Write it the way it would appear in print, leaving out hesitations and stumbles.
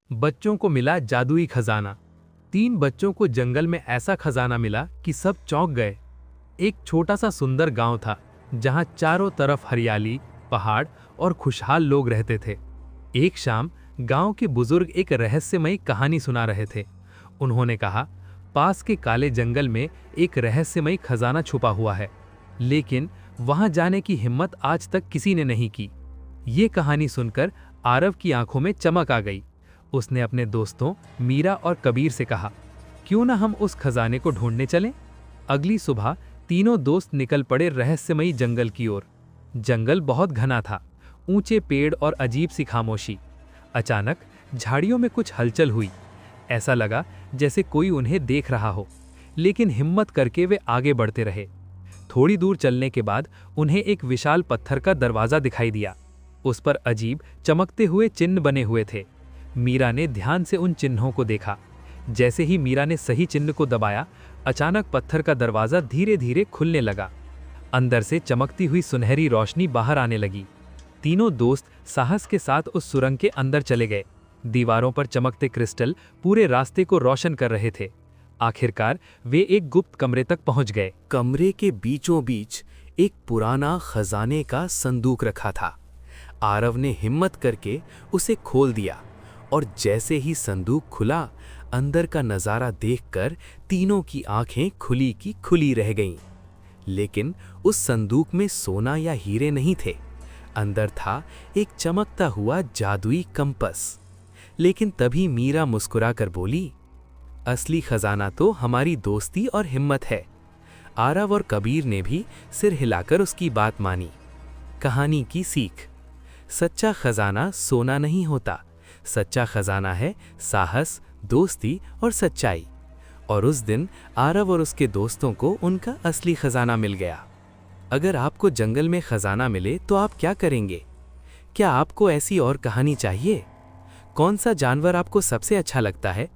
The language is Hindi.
बच्चों को मिला जादुई खजाना। 3 बच्चों को जंगल में ऐसा खजाना मिला कि सब चौंक गए। एक छोटा सा सुंदर गांव था जहां चारों तरफ हरियाली, पहाड़ और खुशहाल लोग रहते थे। एक शाम गांव के बुजुर्ग एक रहस्यमयी कहानी सुना रहे थे। उन्होंने कहा, पास के काले जंगल में एक रहस्यमयी खजाना छुपा हुआ है, लेकिन वहां जाने की हिम्मत आज तक किसी ने नहीं की। ये कहानी सुनकर आरव की आंखों में चमक आ गई। उसने अपने दोस्तों मीरा और कबीर से कहा, क्यों ना हम उस खजाने को ढूंढने चलें। अगली सुबह तीनों दोस्त निकल पड़े रहस्यमयी जंगल की ओर। जंगल बहुत घना था, ऊंचे पेड़ और अजीब सी खामोशी। अचानक झाड़ियों में कुछ हलचल हुई। ऐसा लगा जैसे कोई उन्हें देख रहा हो, लेकिन हिम्मत करके वे आगे बढ़ते रहे। थोड़ी दूर चलने के बाद उन्हें एक विशाल पत्थर का दरवाजा दिखाई दिया। उस पर अजीब चमकते हुए चिन्ह बने हुए थे। मीरा ने ध्यान से उन चिन्हों को देखा। जैसे ही मीरा ने सही चिन्ह को दबाया, अचानक पत्थर का दरवाजा धीरे धीरे खुलने लगा। अंदर से चमकती हुई सुनहरी रोशनी बाहर आने लगी। तीनों दोस्त साहस के साथ उस सुरंग के अंदर चले गए। दीवारों पर चमकते क्रिस्टल पूरे रास्ते को रोशन कर रहे थे। आखिरकार वे एक गुप्त कमरे तक पहुंच गए। कमरे के बीचों बीच एक पुराना खजाने का संदूक रखा था। आरव ने हिम्मत करके उसे खोल दिया और जैसे ही संदूक खुला, अंदर का नज़ारा देखकर तीनों की आंखें खुली की खुली रह गईं। लेकिन उस संदूक में सोना या हीरे नहीं थे। अंदर था एक चमकता हुआ जादुई कंपास। लेकिन तभी मीरा मुस्कुराकर बोली, असली खजाना तो हमारी दोस्ती और हिम्मत है। आरव और कबीर ने भी सिर हिलाकर उसकी बात मानी। कहानी की सीख, सच्चा खजाना सोना नहीं होता, सच्चा खजाना है साहस, दोस्ती और सच्चाई। और उस दिन आरव और उसके दोस्तों को उनका असली खजाना मिल गया। अगर आपको जंगल में खजाना मिले तो आप क्या करेंगे? क्या आपको ऐसी और कहानी चाहिए? कौन सा जानवर आपको सबसे अच्छा लगता है?